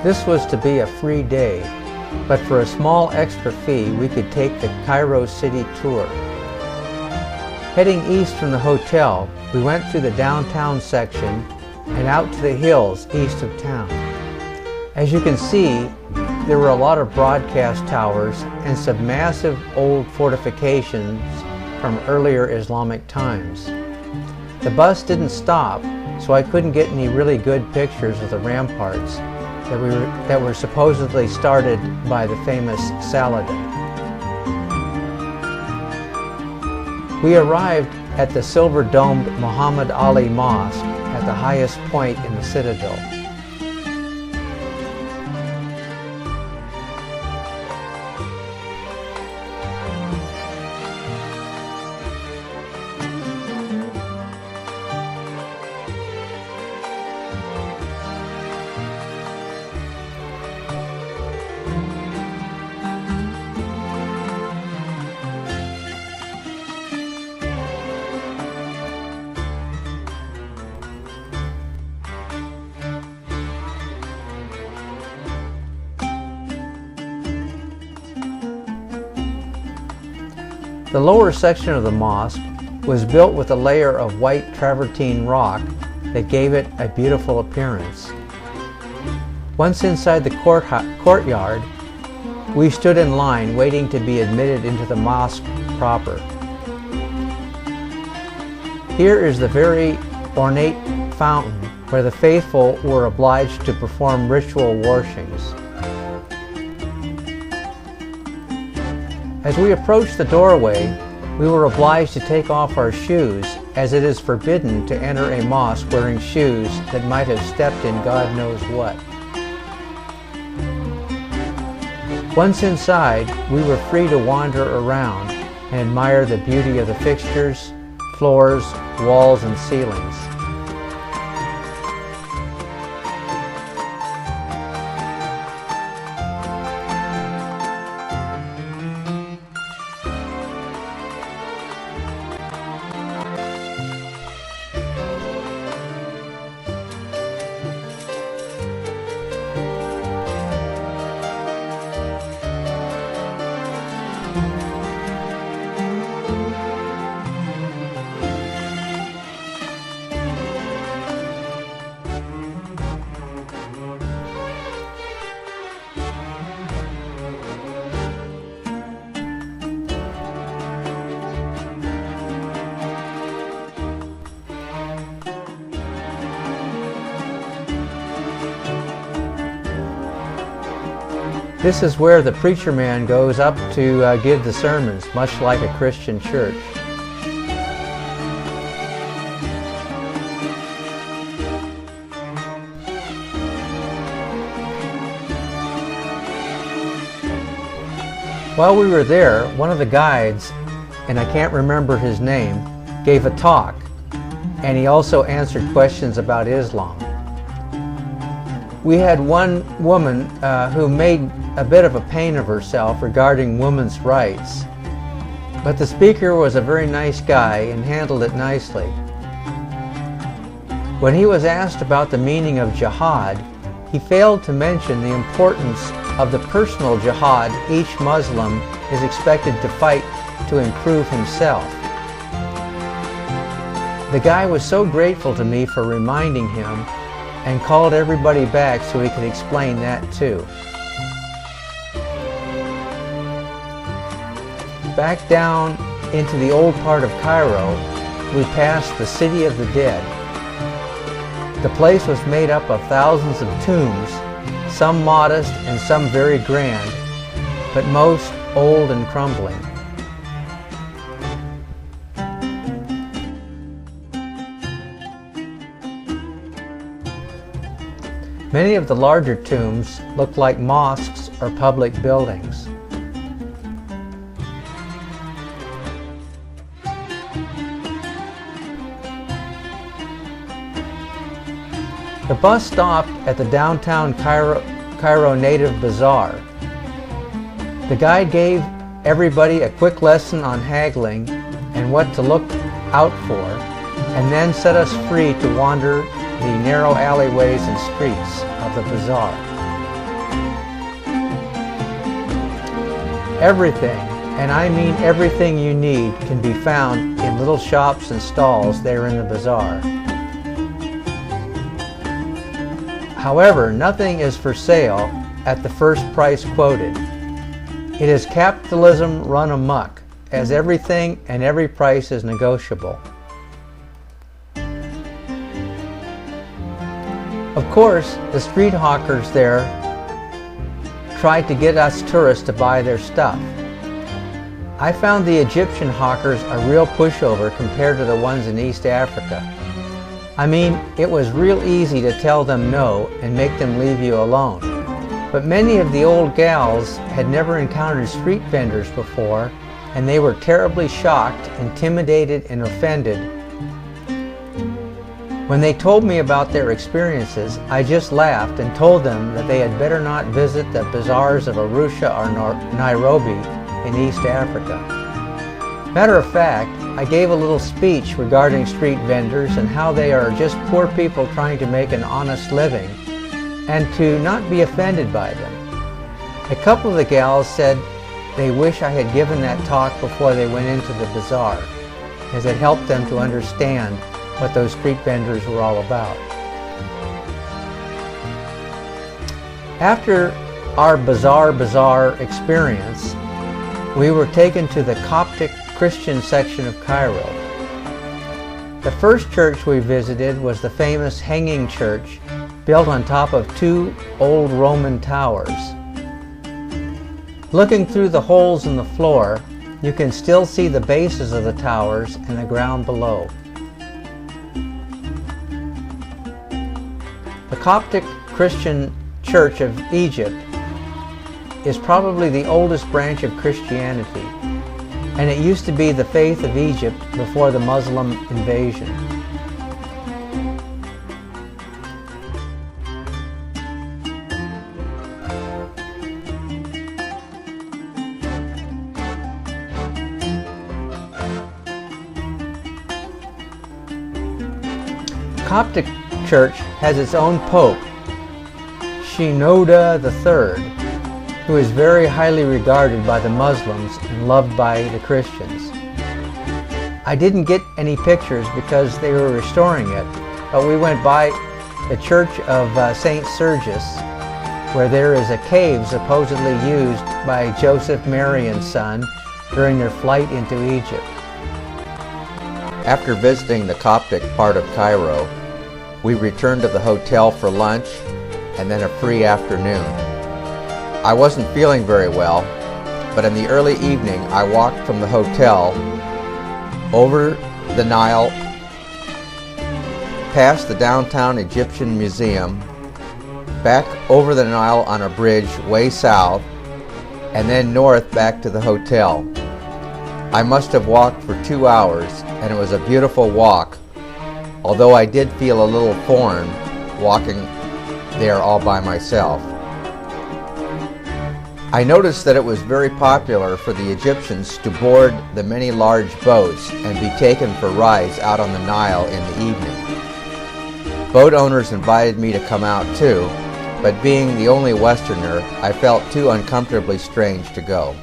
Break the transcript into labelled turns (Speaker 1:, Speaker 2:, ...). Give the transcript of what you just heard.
Speaker 1: This was to be a free day, but for a small extra fee we could take the Cairo city tour. Heading east from the hotel, we went through the downtown section and out to the hills east of town. As you can see, there were a lot of broadcast towers and some massive old fortifications from earlier Islamic times. The bus didn't stop, so I couldn't get any really good pictures of the ramparts that were supposedly started by the famous Saladin. We arrived at the silver-domed Muhammad Ali Mosque at the highest point in the citadel. The lower section of the mosque was built with a layer of white travertine rock that gave it a beautiful appearance. Once inside the courtyard, we stood in line waiting to be admitted into the mosque proper. Here is the very ornate fountain where the faithful were obliged to perform ritual washings. As we approached the doorway, we were obliged to take off our shoes, as it is forbidden to enter a mosque wearing shoes that might have stepped in God knows what. Once inside, we were free to wander around and admire the beauty of the fixtures, floors, walls, and ceilings. This is where the preacher man goes up to give the sermons, much like a Christian church. While we were there, one of the guides, and I can't remember his name, gave a talk, and he also answered questions about Islam. We had one woman who made a bit of a pain of herself regarding women's rights, but the speaker was a very nice guy and handled it nicely. When he was asked about the meaning of jihad, he failed to mention the importance of the personal jihad each Muslim is expected to fight to improve himself. The guy was so grateful to me for reminding him and called everybody back so he could explain that too. Back down into the old part of Cairo, we passed the City of the Dead. The place was made up of thousands of tombs, some modest and some very grand, but most old and crumbling. Many of the larger tombs look like mosques or public buildings. The bus stopped at the downtown Cairo Native Bazaar. The guide gave everybody a quick lesson on haggling and what to look out for, and then set us free to wander the narrow alleyways and streets of the bazaar. Everything, and I mean everything you need, can be found in little shops and stalls there in the bazaar. However, nothing is for sale at the first price quoted. It is capitalism run amok, as everything and every price is negotiable. Of course, the street hawkers there tried to get us tourists to buy their stuff. I found the Egyptian hawkers a real pushover compared to the ones in East Africa. I mean, it was real easy to tell them no and make them leave you alone. But many of the old gals had never encountered street vendors before, and they were terribly shocked, intimidated, and offended. When they told me about their experiences, I just laughed and told them that they had better not visit the bazaars of Arusha or Nairobi in East Africa. Matter of fact, I gave a little speech regarding street vendors and how they are just poor people trying to make an honest living, and to not be offended by them. A couple of the gals said they wish I had given that talk before they went into the bazaar, as it helped them to understand what those street vendors were all about. After our bazaar experience, we were taken to the Coptic Christian section of Cairo. The first church we visited was the famous Hanging Church, built on top of two old Roman towers. Looking through the holes in the floor, you can still see the bases of the towers and the ground below. The Coptic Christian Church of Egypt is probably the oldest branch of Christianity, and it used to be the faith of Egypt before the Muslim invasion. Coptic Church has its own Pope, Shenouda III, who is very highly regarded by the Muslims and loved by the Christians. I didn't get any pictures because they were restoring it, but we went by the Church of St. Sergius, where there is a cave supposedly used by Joseph, Mary, and son during their flight into Egypt.
Speaker 2: After visiting the Coptic part of Cairo, we returned to the hotel for lunch and then a free afternoon. I wasn't feeling very well, but in the early evening I walked from the hotel over the Nile, past the downtown Egyptian Museum, back over the Nile on a bridge way south, and then north back to the hotel. I must have walked for 2 hours, and it was a beautiful walk, although I did feel a little foreign walking there all by myself. I noticed that it was very popular for the Egyptians to board the many large boats and be taken for rides out on the Nile in the evening. Boat owners invited me to come out too, but being the only Westerner, I felt too uncomfortably strange to go.